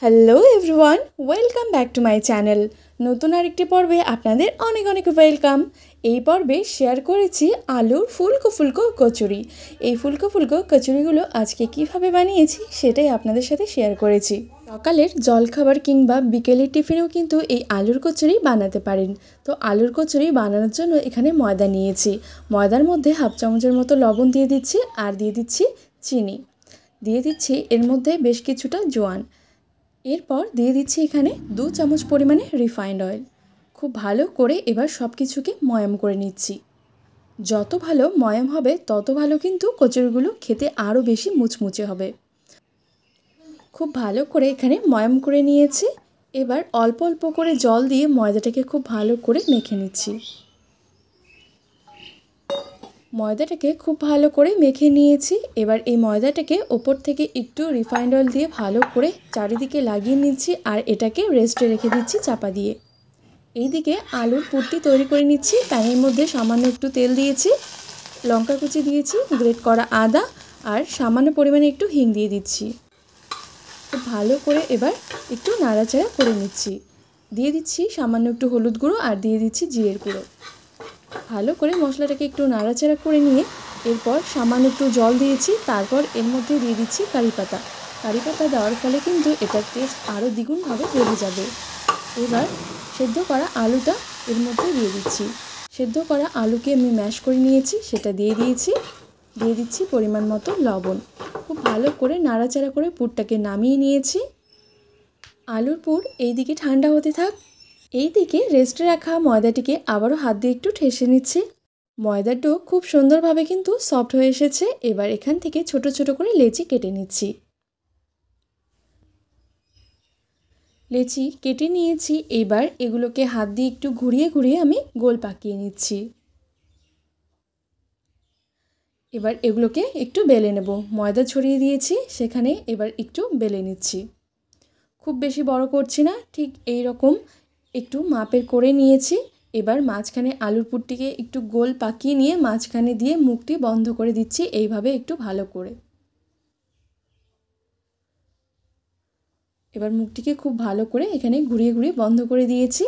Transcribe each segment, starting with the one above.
Hello everyone, welcome back to my channel. নতুন আরেকটি পর্বে আপনাদের অনেক অনেক ওয়েলকাম। এই পর্বে শেয়ার করেছি আলুর ফুলকো ফুলকো কচুরি। এই ফুলকো ফুলকো কচুরিগুলো আজকে কিভাবে বানিয়েছি সেটাই আপনাদের সাথে শেয়ার করেছি। সকালের জলখাবার কিংবা বিকেলের টিফিনেও কিন্তু এই আলুর কচুরি বানাতে পারেন। তো আলুর কচুরি বানানোর জন্য এখানে ময়দা নিয়েছি। ময়দার মধ্যে হাফ চামচের মতো লবণ দিয়ে দিচ্ছি, আর দিয়ে দিচ্ছি চিনি, দিয়ে দিচ্ছি এর মধ্যে বেশ কিছুটা জোয়ান। এরপর দিয়ে দিচ্ছি এখানে 2 চামচ পরিমাণে রিফাইন্ড অয়েল। খুব ভালো করে এবার সব কিছুকে ময়াম করে নিচ্ছি। যত ভালো ময়াম হবে তত ভালো কিন্তু কচুরিগুলো খেতে আরও বেশি মুচমুচে হবে। খুব ভালো করে এখানে ময়াম করে নিয়েছি। এবার অল্প অল্প করে জল দিয়ে ময়দাটাকে খুব ভালো করে মেখে নিচ্ছি। ময়দাটাকে খুব ভালো করে মেখে নিয়েছি। এবার এই ময়দাটাকে ওপর থেকে একটু রিফাইন্ড অয়েল দিয়ে ভালো করে চারিদিকে লাগিয়ে নিচ্ছি, আর এটাকে রেস্টে রেখে দিচ্ছি চাপা দিয়ে। এইদিকে আলুর পুরটি তৈরি করে নিচ্ছি। প্যানের মধ্যে সামান্য একটু তেল দিয়েছি, লঙ্কা কুচি দিয়েছি, গ্রেট করা আদা আর সামান্য পরিমাণে একটু হিং দিয়ে দিচ্ছি। খুব ভালো করে এবার একটু নাড়াচাড়া করে নিচ্ছি। দিয়ে দিচ্ছি সামান্য একটু হলুদ গুঁড়ো আর দিয়ে দিচ্ছি জিরের গুঁড়ো। ভালো করে মশলাটাকে একটু নাড়াচাড়া করে নিয়ে এরপর সামান্য একটু জল দিয়েছি। তারপর এর মধ্যে দিয়ে দিচ্ছি কারি পাতা। কারি পাতা দেওয়ার ফলে কিন্তু এটার টেস্ট আরও দ্বিগুণভাবে বেড়ে যাবে। এবার সেদ্ধ করা আলুটা এর মধ্যে দিয়ে দিচ্ছি। সেদ্ধ করা আলুকে আমি ম্যাশ করে নিয়েছি, সেটা দিয়ে দিয়েছি। দিয়ে দিচ্ছি পরিমাণ মতো লবণ। খুব ভালো করে নাড়াচাড়া করে পুরটাকে নামিয়ে নিয়েছি। আলুর পুর এইদিকে ঠান্ডা হতে থাক। এইদিকে রেস্টে রাখা ময়দাটিকে আবারও হাত দিয়ে একটু ঠেসে নিচ্ছি। ময়দার ডো খুব সুন্দরভাবে কিন্তু সফট হয়ে এসেছে। এবার এখান থেকে ছোট ছোট করে লেচি কেটে নিচ্ছি। লেচি কেটে নিয়েছি। এবার এগুলোকে হাত দিয়ে একটু ঘুরিয়ে ঘুরিয়ে আমি গোল পাকিয়ে নিচ্ছি। এবার এগুলোকে একটু বেলে নেব। ময়দা ছড়িয়ে দিয়েছি সেখানে, এবার একটু বেলে নিচ্ছি। খুব বেশি বড় করছি না, ঠিক এই রকম একটু মাপের করে নিয়েছি। এবার মাঝখানে আলুর পুরটিকে একটু গোল পাকিয়ে নিয়ে মাঝখানে দিয়ে মুখটি বন্ধ করে দিচ্ছি, এইভাবে একটু ভালো করে। এবার মুখটিকে খুব ভালো করে এখানে ঘুরিয়ে ঘুরিয়ে বন্ধ করে দিয়েছি।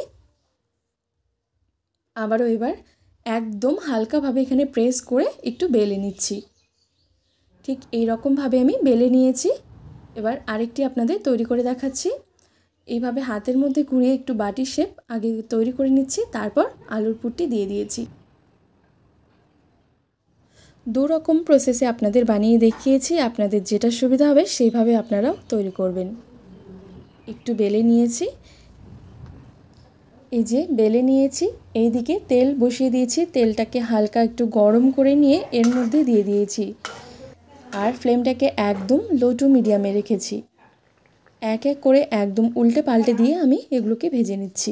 আবারও এবার একদম হালকাভাবে এখানে প্রেস করে একটু বেলে নিচ্ছি। ঠিক এই রকমভাবে আমি বেলে নিয়েছি। এবার আরেকটি আপনাদের তৈরি করে দেখাচ্ছি। এইভাবে হাতের মধ্যে ঘুরিয়ে একটু বাটির শেপ আগে তৈরি করে নিচ্ছি, তারপর আলুর পুরটি দিয়ে দিয়েছি। দু রকম প্রসেসে আপনাদের বানিয়ে দেখিয়েছি। আপনাদের যেটা সুবিধা হবে সেইভাবে আপনারাও তৈরি করবেন। একটু বেলে নিয়েছি, এই যে বেলে নিয়েছি। এইদিকে তেল বসিয়ে দিয়েছি। তেলটাকে হালকা একটু গরম করে নিয়ে এর মধ্যে দিয়ে দিয়েছি, আর ফ্লেমটাকে একদম লো টু মিডিয়ামে রেখেছি। এক এক করে একদম উল্টে পাল্টে দিয়ে আমি এগুলোকে ভেজে নিচ্ছি।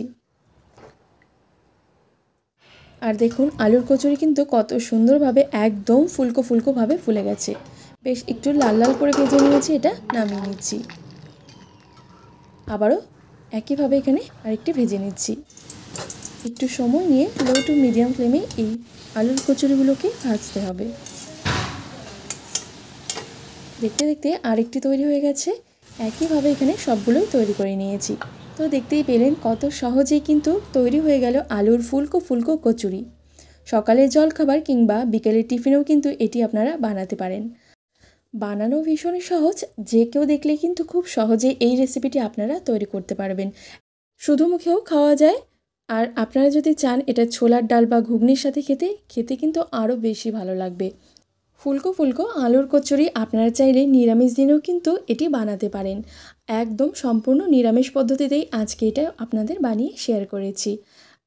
আর দেখুন আলুর কচুরি কিন্তু কত সুন্দরভাবে একদম ফুলকো ফুলকোভাবে ফুলে গেছে। বেশ একটু লাল লাল করে ভেজে নিয়েছি, এটা নামিয়ে নিচ্ছি। আবারও একইভাবে এখানে আরেকটি ভেজে নিচ্ছি। একটু সময় নিয়ে লো টু মিডিয়াম ফ্লেমে এই আলুর কচুরিগুলোকে ভাজতে হবে। দেখতে দেখতে আরেকটি তৈরি হয়ে গেছে। একইভাবে এখানে সবগুলোই তৈরি করে নিয়েছি। তো দেখতেই পেলেন কত সহজেই কিন্তু তৈরি হয়ে গেল আলুর ফুলকো ফুলকো কচুরি। সকালের জলখাবার কিংবা বিকেলের টিফিনেও কিন্তু এটি আপনারা বানাতে পারেন। বানানো ভীষণই সহজ, যে কেউ দেখলে কিন্তু খুব সহজেই এই রেসিপিটি আপনারা তৈরি করতে পারবেন। শুধু মুখেও খাওয়া যায়, আর আপনারা যদি চান এটা ছোলার ডাল বা ঘুগনির সাথে খেতে কিন্তু আরও বেশি ভালো লাগবে। ফুলকো ফুলকো আলুর কচুরি আপনারা চাইলে নিরামিষ দিনেও কিন্তু এটি বানাতে পারেন। একদম সম্পূর্ণ নিরামিষ পদ্ধতিতেই আজকে এটা আপনাদের বানিয়ে শেয়ার করেছি।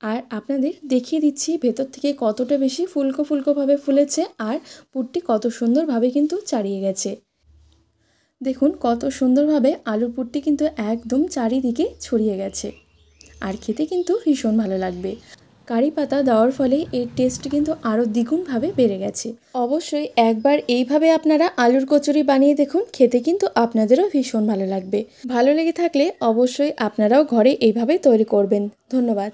আর আপনাদের দেখিয়ে দিচ্ছি ভেতর থেকে কতটা বেশি ফুলকো ফুলকোভাবে ফুলেছে, আর পুরটি কত সুন্দরভাবে কিন্তু চাড়িয়ে গেছে। দেখুন কত সুন্দরভাবে আলুর পুরটি কিন্তু একদম চারিদিকে ছড়িয়ে গেছে, আর খেতে কিন্তু ভীষণ ভালো লাগবে। কারি পাতা দেওয়ার ফলে এর টেস্ট কিন্তু আরও দ্বিগুণভাবে বেড়ে গেছে। অবশ্যই একবার এইভাবে আপনারা আলুর কচুরি বানিয়ে দেখুন, খেতে কিন্তু আপনাদেরও ভীষণ ভালো লাগবে। ভালো লেগে থাকলে অবশ্যই আপনারাও ঘরে এইভাবে তৈরি করবেন। ধন্যবাদ।